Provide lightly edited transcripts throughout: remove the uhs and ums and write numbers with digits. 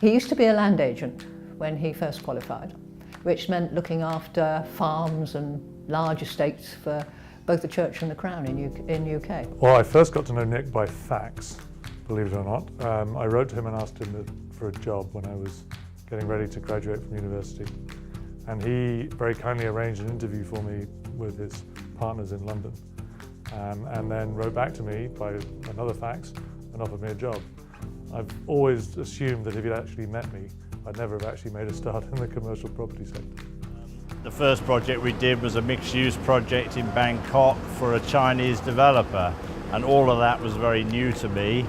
He used to be a land agent when he first qualified, which meant looking after farms and large estates for both the Church and the Crown in UK. Well, I first got to know Nick by fax, believe it or not. I wrote to him and asked him for a job when I was getting ready to graduate from university. And he very kindly arranged an interview for me with his partners in London. And then wrote back to me by another fax and offered me a job. I've always assumed that if he'd actually met me, I'd never have actually made a start in the commercial property sector. The first project we did was a mixed-use project in Bangkok for a Chinese developer, and all of that was very new to me.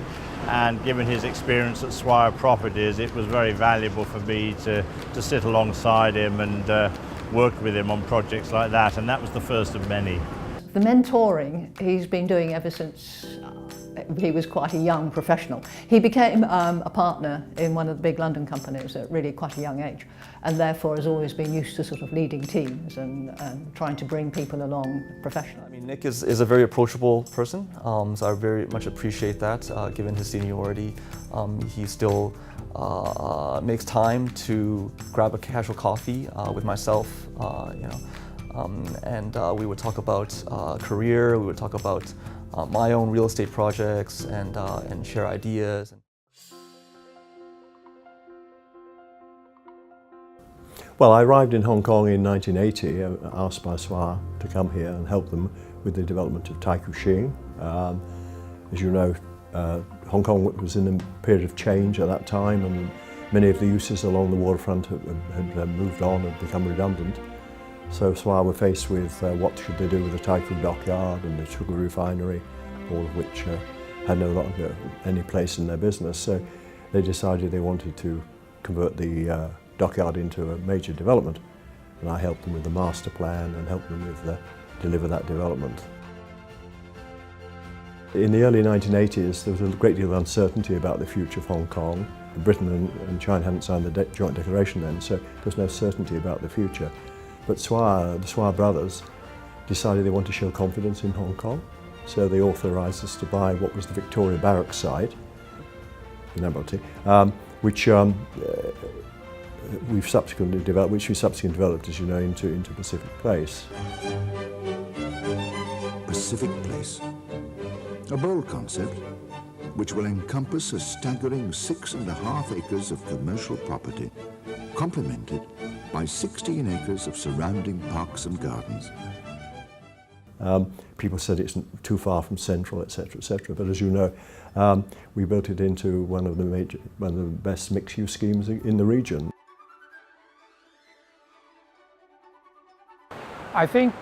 And given his experience at Swire Properties, it was very valuable for me to sit alongside him and work with him on projects like that, and that was the first of many. The mentoring he's been doing ever since he was quite a young professional. He became a partner in one of the big London companies at really quite a young age, and therefore has always been used to sort of leading teams and trying to bring people along professionally. I mean, Nick is a very approachable person, so I very much appreciate that. Given his seniority, he still makes time to grab a casual coffee with myself, and we would talk about career, we would talk about my own real estate projects and share ideas. Well, I arrived in Hong Kong in 1980, asked by Swire to come here and help them with the development of Taikoo Shing. As you know, Hong Kong was in a period of change at that time, and many of the uses along the waterfront had moved on and become redundant. So Swire were faced with what should they do with the Taikoo dockyard and the sugar refinery, all of which had no longer any place in their business. So they decided they wanted to convert the dockyard into a major development, and I helped them with the master plan and helped them with deliver that development. In the early 1980s, there was a great deal of uncertainty about the future of Hong Kong. Britain and China hadn't signed the joint declaration then, so there was no certainty about the future. But the Swire brothers decided they wanted to show confidence in Hong Kong, so they authorised us to buy what was the Victoria Barracks site in Admiralty, which we subsequently developed, as you know, into Pacific Place. Pacific Place, a bold concept which will encompass a staggering 6.5 acres of commercial property, complemented by 16 acres of surrounding parks and gardens. People said it's too far from Central, etc., etc. But as you know, we built it into one of the best mixed-use schemes in the region. I think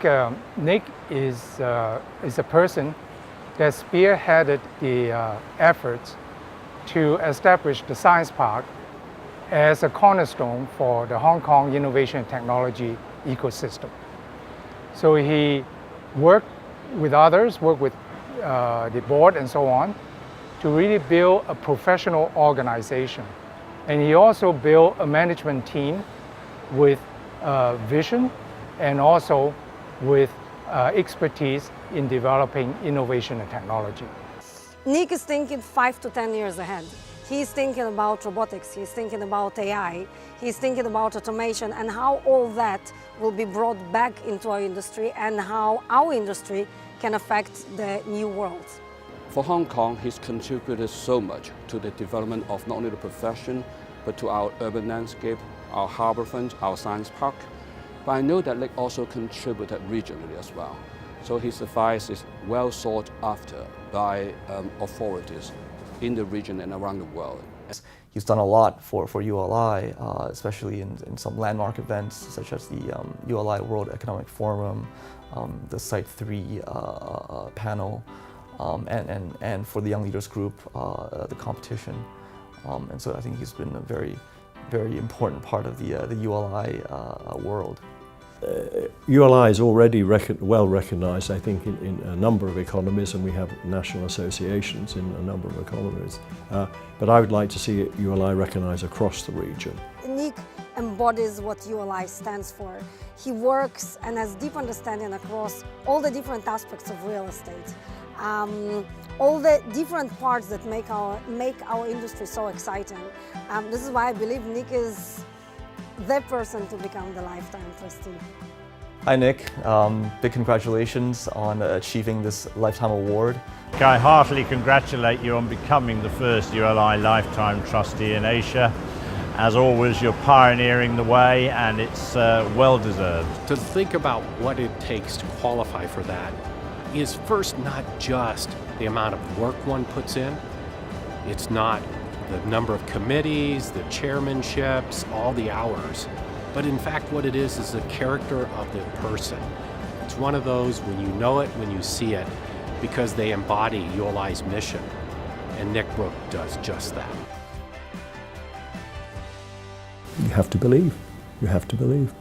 Nick is a person that spearheaded the efforts to establish the Science Park as a cornerstone for the Hong Kong innovation and technology ecosystem. So he worked with others, worked with the board and so on, to really build a professional organization. And he also built a management team with vision and also with expertise in developing innovation and technology. Nick is thinking 5 to 10 years ahead. He's thinking about robotics, he's thinking about AI, he's thinking about automation and how all that will be brought back into our industry and how our industry can affect the new world. For Hong Kong, he's contributed so much to the development of not only the profession, but to our urban landscape, our harbourfront, our science park. But I know that Nick also contributed regionally as well. So his advice is well sought after by authorities in the region and around the world. He's done a lot for ULI, especially in some landmark events such as the ULI World Economic Forum, the Site 3 panel, and for the Young Leaders Group, the competition. And so I think he's been a very, very important part of the ULI world. ULI is already well recognised, I think, in a number of economies, and we have national associations in a number of economies. But I would like to see ULI recognised across the region. Nick embodies what ULI stands for. He works and has deep understanding across all the different aspects of real estate. All the different parts that make our industry so exciting. This is why I believe Nick is the person to become the lifetime trustee. Hi Nick, big congratulations on achieving this Lifetime Award. I heartily congratulate you on becoming the first ULI Lifetime Trustee in Asia. As always, you're pioneering the way, and it's well deserved. To think about what it takes to qualify for that is first not just the amount of work one puts in. It's not the number of committees, the chairmanships, all the hours. But in fact, what it is the character of the person. It's one of those when you know it, when you see it, because they embody ULI's mission. And Nick Brooke does just that. You have to believe. You have to believe.